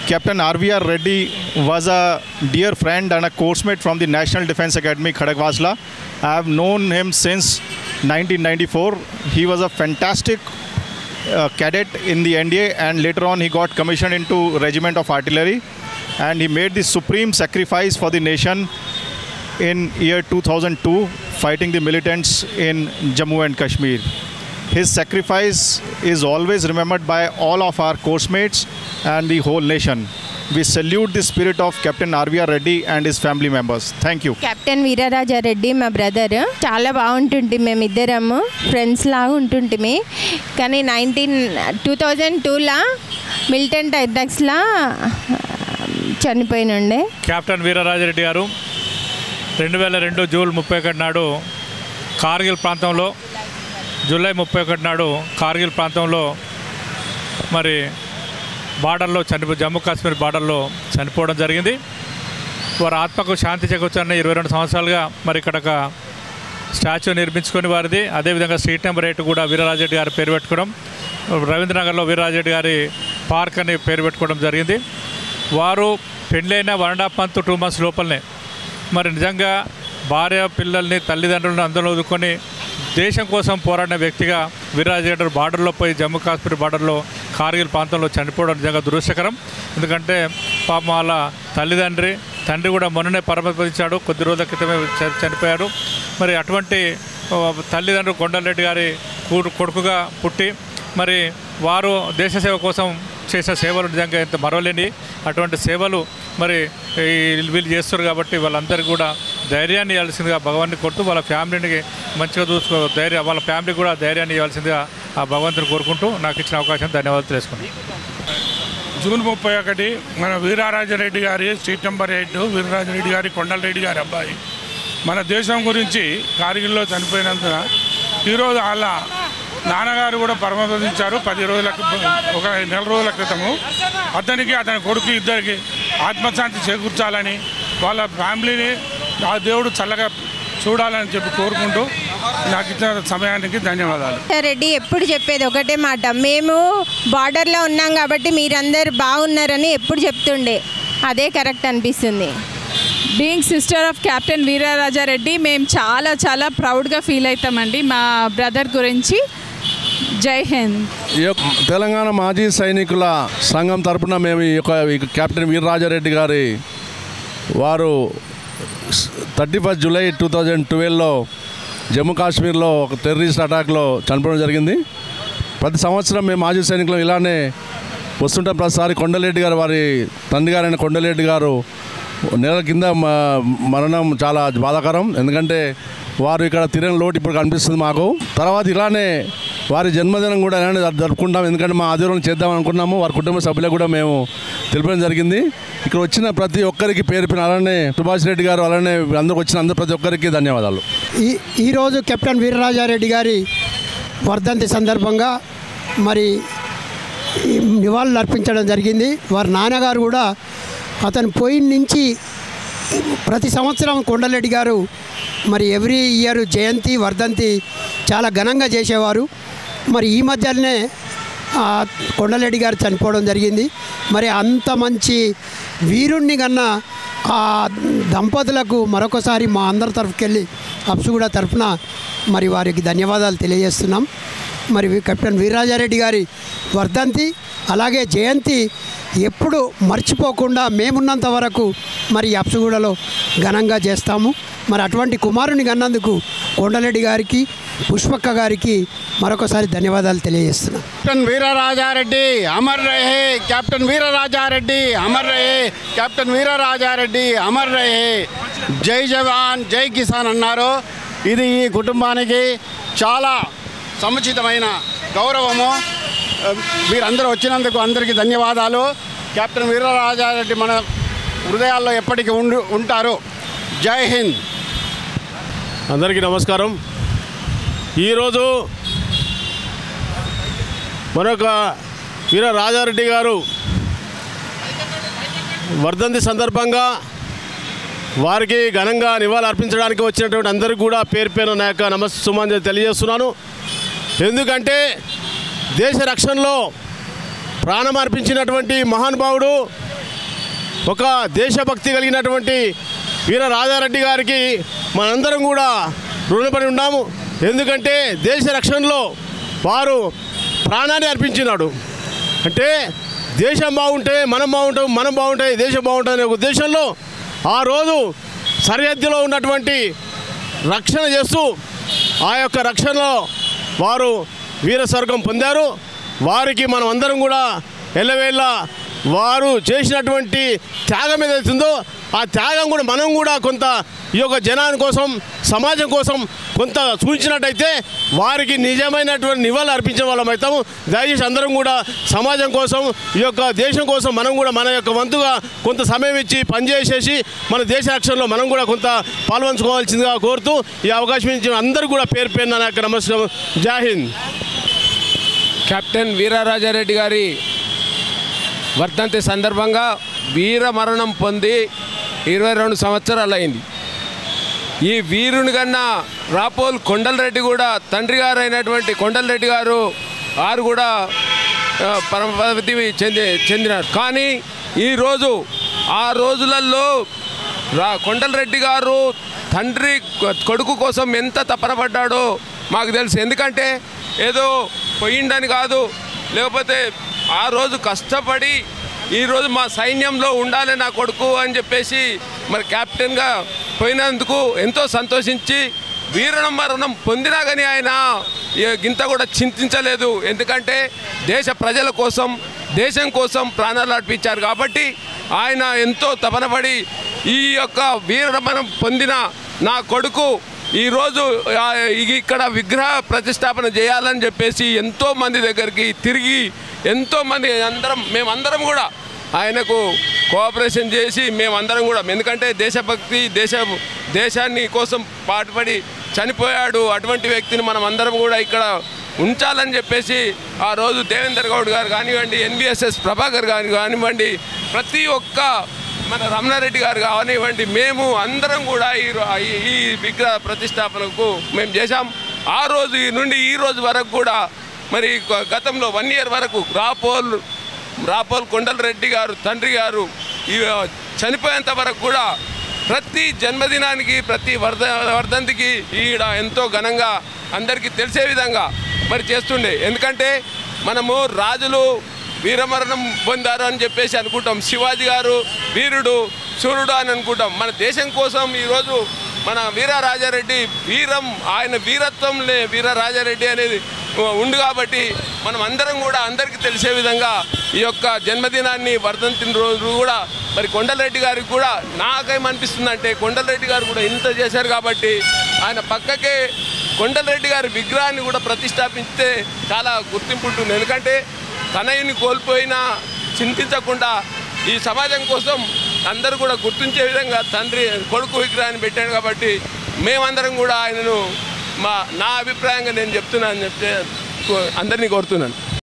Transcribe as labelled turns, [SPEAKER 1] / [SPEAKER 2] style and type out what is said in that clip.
[SPEAKER 1] Captain RVR Reddy was a dear friend and a course mate from the National Defence Academy, Khadagwasla. I have known him since 1994. He was a fantastic cadet in the NDA, and later on he got commissioned into Regiment of Artillery, and he made the supreme sacrifice for the nation in year 2002, fighting the militants in Jammu and Kashmir. His sacrifice is always remembered by all of our course mates and the whole nation. We salute the spirit of Captain RVR Reddy and his family members. Thank you.
[SPEAKER 2] Captain Veeraraja Reddy, my brother. చాలా బాగుంటుంది, మేమిద్దరము friends లాగా ఉంటుంటిమి. కానీ 2002లా militant అటాక్స్లా చనిపోయినండే.
[SPEAKER 3] Captain వీరరాజ Reddy గారు 2002 June 31 నాడు కార్గిల్ ప్రాంతంలో, July 31 నాడు కార్గిల్ ప్రాంతంలో మరి బార్డర్లో జమ్మూ కాశ్మీర్ బార్డర్లో చనిపోవడం జరిగింది. వారి ఆత్మకు శాంతి చేకూర్చాలని 22 సంవత్సరాలుగా మరి ఇక్కడ ఒక స్టాచ్యూ నిర్మించుకొని వారిది, అదేవిధంగా స్ట్రీట్ నెంబర్ 8 కూడా వీరరాజ రెడ్డి గారి పేరు పెట్టుకోవడం, రవీంద్రనగర్లో వీరరాజ రెడ్డి గారి పార్క్ అని పేరు పెట్టుకోవడం జరిగింది. వారు పెళ్ళైన 1.5 month 2 months లోపలనే మరి నిజంగా భార్య పిల్లల్ని తల్లిదండ్రులను అందరూ వదులుకొని దేశం కోసం పోరాడిన వ్యక్తిగా వీరరాజ రెడ్డి బార్డర్లో పోయి జమ్మూ కాశ్మీర్ బార్డర్లో కార్గిల్ ప్రాంతంలో చనిపోవడం నిజంగా దురదృష్టకరం. ఎందుకంటే పాపం వాళ్ళ తండ్రి కూడా మొన్ననే పరమపదించాడు, కొద్ది రోజుల క్రితమే చనిపోయారు. మరి అటువంటి తల్లిదండ్రులు కొండలరెడ్డి గారి కొడుకుగా పుట్టి మరి వారు దేశ సేవ కోసం చేసిన సేవలు నిజంగా ఎంత మరవలేని అటువంటి సేవలు మరి వీళ్ళు చేస్తారు. కాబట్టి వాళ్ళందరికీ కూడా ధైర్యాన్ని ఇవ్వాల్సిందిగా భగవాన్ని కొడుతూ వాళ్ళ ఫ్యామిలీని మంచిగా చూసుకో వాళ్ళ ఫ్యామిలీకి కూడా ధైర్యాన్ని ఇవ్వాల్సిందిగా ఆ భగవంతుని కోరుకుంటూ నాకు ఇచ్చిన అవకాశం ధన్యవాదాలు తెలుసుకున్నాను.
[SPEAKER 4] జూన్ 31 మన వీరరాజరెడ్డి గారి స్ట్రీట్ నెంబర్ 8 వీరరాజరెడ్డి గారి కొండలరెడ్డి గారి అబ్బాయి మన దేశం గురించి కార్గిల్లో చనిపోయినందున ఈరోజు వాళ్ళ నాన్నగారు కూడా పరమపదించారు. 10 రోజుల ఒక నెల రోజుల క్రితము. అతనికి అతని కొడుకు ఇద్దరికి ఆత్మశాంతి చేకూర్చాలని వాళ్ళ ఫ్యామిలీని ఆ దేవుడు చల్లగా చూడాలని చెప్పి కోరుకుంటూ నాకు ఇచ్చిన సమయానికి ధన్యవాదాలు.
[SPEAKER 2] రెడ్డి ఎప్పుడు చెప్పేది ఒకటే మాట, మేము బార్డర్లో ఉన్నాం కాబట్టి మీరందరూ బాగున్నారని ఎప్పుడు చెప్తుండే, అదే కరెక్ట్ అనిపిస్తుంది.
[SPEAKER 5] Being sister of captain Veeraraja Reddy మేము చాలా చాలా ప్రౌడ్గా ఫీల్ అవుతామండి మా బ్రదర్ గురించి. జై హింద్.
[SPEAKER 6] తెలంగాణ మాజీ సైనికుల సంఘం తరపున మేము ఈ కెప్టెన్ వీరరాజారెడ్డి గారి వారు 31 జూలై 2012లో జమ్మూ కాశ్మీర్లో ఒక టెర్రరిస్ట్ అటాక్లో చనిపోవడం జరిగింది. ప్రతి సంవత్సరం మేము మాజీ సైనికులు ఇలానే వస్తుంటాం. ప్రతిసారి కొండలరెడ్డి గారు వారి తండ్రి గారైన కొండలరెడ్డి గారు నెలల కింద మరణం చాలా బాధాకరం. ఎందుకంటే వారు ఇక్కడ తిరగని లోటు ఇప్పుడు కనిపిస్తుంది మాకు. తర్వాత ఇలానే వారి జన్మదినం కూడా ఇలానే జరుపుకుంటాం. ఎందుకంటే మా ఆధ్వర్యంలో చేద్దాం అనుకున్నాము. వారి కుటుంబ సభ్యులకు కూడా మేము తెలిపడం జరిగింది. ఇక్కడ వచ్చిన ప్రతి ఒక్కరికి పేరు అలానే సుభాష్ రెడ్డి గారు అలానే అందరికి వచ్చిన ప్రతి ఒక్కరికి ధన్యవాదాలు.
[SPEAKER 7] ఈరోజు కెప్టెన్ వీరరాజారెడ్డి గారి వర్ధంతి సందర్భంగా మరి నివాళులు అర్పించడం జరిగింది. వారి నాన్నగారు కూడా అతను పోయిన నుంచి ప్రతి సంవత్సరం కొండలరెడ్డి గారు మరి ఎవ్రీ ఇయర్ జయంతి వర్ధంతి చాలా ఘనంగా చేసేవారు. మరి ఈ మధ్యలోనే కొండలరెడ్డి గారు చనిపోవడం జరిగింది. మరి అంత మంచి వీరుణ్ణి కన్నా ఆ దంపతులకు మరొకసారి మా అందరి తరఫుకెళ్ళి అప్సుగూడ తరఫున మరి వారికి ధన్యవాదాలు తెలియజేస్తున్నాం. మరి కెప్టెన్ వీరరాజారెడ్డి గారి వర్ధంతి అలాగే జయంతి ఎప్పుడు మర్చిపోకుండా మేమున్నంత వరకు మరి అప్సుగూడలో ఘనంగా చేస్తాము. మరి అటువంటి కుమారుని కన్నందుకు కొండలరెడ్డి గారికి పుష్పక్క గారికి మరొకసారి ధన్యవాదాలు తెలియజేస్తున్నాం.
[SPEAKER 8] కెప్టెన్ వీరరాజారెడ్డి అమర్ రహే, కెప్టెన్ వీరరాజారెడ్డి అమర్ రహే, కెప్టెన్ వీరరాజారెడ్డి అమర్ రహే. జై జవాన్ జై కిసాన్ అన్నారు. ఇది ఈ కుటుంబానికి చాలా సముచితమైన గౌరవము. మీరందరూ వచ్చినందుకు అందరికీ ధన్యవాదాలు. కెప్టెన్ వీరరాజారెడ్డి మన హృదయాల్లో ఎప్పటికీ ఉంటారు. జై హింద్.
[SPEAKER 6] అందరికీ నమస్కారం. ఈరోజు మరొక వీరరాజారెడ్డి గారు వర్ధంతి సందర్భంగా వారికి ఘనంగా నివాళులు అర్పించడానికి వచ్చినటువంటి అందరికీ కూడా పేరు పేరు నా యొక్క నమస్తే సుమాంజలి తెలియజేస్తున్నాను. ఎందుకంటే దేశ రక్షణలో ప్రాణం అర్పించినటువంటి మహానుభావుడు
[SPEAKER 9] ఒక దేశభక్తి కలిగినటువంటి వీర రాజారెడ్డి గారికి మనందరం కూడా రుణపడి ఉన్నాము. ఎందుకంటే దేశ రక్షణలో వారు ప్రాణాన్ని అర్పించినాడు. అంటే దేశం బాగుంటే మనం బాగుంటాం, మనం బాగుంటే దేశం బాగుంటుంది అనే ఉద్దేశంలో ఆ రోజు సరిహద్దులో ఉన్నటువంటి రక్షణ చేస్తూ ఆ యొక్క రక్షణలో వారు వీర స్వర్గం పొందారు. వారికి మనం అందరం కూడా ఎల్లవేళ వారు చేసినటువంటి త్యాగం ఏదైతుందో ఆ త్యాగం కూడా మనం కూడా కొంత ఈ యొక్క జనాని కోసం, సమాజం కోసం కొంత సూచించినట్టయితే వారికి నిజమైనటువంటి నివాళులు అర్పించిన వాళ్ళం అవుతాము. దయచేసి అందరం కూడా సమాజం కోసం, ఈ యొక్క దేశం కోసం మనం కూడా మన యొక్క వంతుగా కొంత సమయం ఇచ్చి పనిచేసేసి మన దేశ రక్షణలో మనం కూడా కొంత పాల్పంచుకోవాల్సిందిగా కోరుతూ ఈ అవకాశం ఇచ్చిన అందరూ కూడా పేరు పేరున నా యొక్క నమస్కారం. జై హింద్.
[SPEAKER 10] కెప్టెన్ వీరరాజారెడ్డి గారి వర్ధంతి సందర్భంగా వీర మరణం పొంది 22 సంవత్సరాలు అయింది. ఈ వీరుని కన్నా రాపోల్ కొండలరెడ్డి కూడా తండ్రి గారు అయినటువంటి కొండలరెడ్డి గారు వారు కూడా పరమపదవి చెందినారు. కానీ ఈరోజు ఆ రోజులలో కొండలరెడ్డి గారు తండ్రి కొడుకు కోసం ఎంత తపన పడ్డాడో మాకు తెలుసు. ఎందుకంటే ఏదో పోయిండని కాదు, లేకపోతే ఆ రోజు కష్టపడి ఈరోజు మా సైన్యంలో ఉండాలి నా కొడుకు అని చెప్పేసి మరి కెప్టెన్గా పోయినందుకు ఎంతో సంతోషించి వీరమరణం పొందినా కానీ ఆయన గింత కూడా చింతించలేదు. ఎందుకంటే దేశ ప్రజల కోసం, దేశం కోసం ప్రాణాలు అర్పించారు కాబట్టి ఆయన ఎంతో తపనపడి ఈ యొక్క వీరమరణం పొందిన నా కొడుకు ఈరోజు ఇక్కడ విగ్రహ ప్రతిష్టాపన చేయాలని చెప్పేసి ఎంతోమంది దగ్గరికి తిరిగి ఎంతోమంది మేమందరం కూడా ఆయనకు కోఆపరేషన్ చేసి మేమందరం కూడా, ఎందుకంటే దేశభక్తి దేశాన్ని కోసం పాటుపడి చనిపోయాడు. అటువంటి వ్యక్తిని మనం అందరం కూడా ఇక్కడ ఉంచాలని చెప్పేసి ఆ రోజు దేవేందర్ గౌడ్ గారు కానివ్వండి, ఎన్బిఎస్ఎస్ ప్రభాకర్ గారు కానివ్వండి, ప్రతి ఒక్క మన రమణారెడ్డి గారు కానివ్వండి, మేము అందరం కూడా ఈ విగ్రహ ప్రతిష్టాపనకు మేము చేశాం. ఆ రోజు నుండి ఈ రోజు వరకు కూడా మరి గతంలో 1 year వరకు రాపోల్ కొండలరెడ్డి గారు తండ్రి గారు చనిపోయేంత వరకు కూడా ప్రతి జన్మదినానికి, ప్రతి వర్ధంతికి ఈడ ఎంతో ఘనంగా అందరికీ తెలిసే విధంగా మరి చేస్తుండే. ఎందుకంటే మనము రాజులు వీరమరణం పొందారు అని చెప్పేసి అనుకుంటాం, శివాజీ గారు వీరుడు సూర్యుడు అని అనుకుంటాం. మన దేశం కోసం ఈరోజు మన వీరరాజారెడ్డి ఆయన వీరత్వంలే వీరరాజారెడ్డి అనేది ఉంది కాబట్టి మనం అందరం కూడా అందరికీ తెలిసే విధంగా ఈ యొక్క జన్మదినాన్ని వర్ధంతిన రోజు కూడా మరి కొండలరెడ్డి గారికి కూడా నాకేమనిపిస్తుందంటే కొండలరెడ్డి గారు కూడా ఇంత చేశారు కాబట్టి ఆయన పక్కకే కొండలరెడ్డి గారి విగ్రహాన్ని కూడా ప్రతిష్టాపిస్తే చాలా గుర్తింపు ఉంటుంది. ఎందుకంటే తనయుని కోల్పోయినా చింతించకుండా ఈ సమాజం కోసం అందరూ కూడా గుర్తించే విధంగా తండ్రి కొడుకు విగ్రహాన్ని పెట్టాడు కాబట్టి మేమందరం కూడా ఆయనను నా అభిప్రాయంగా నేను చెప్తున్నాను అందరినీ కోరుతున్నాను.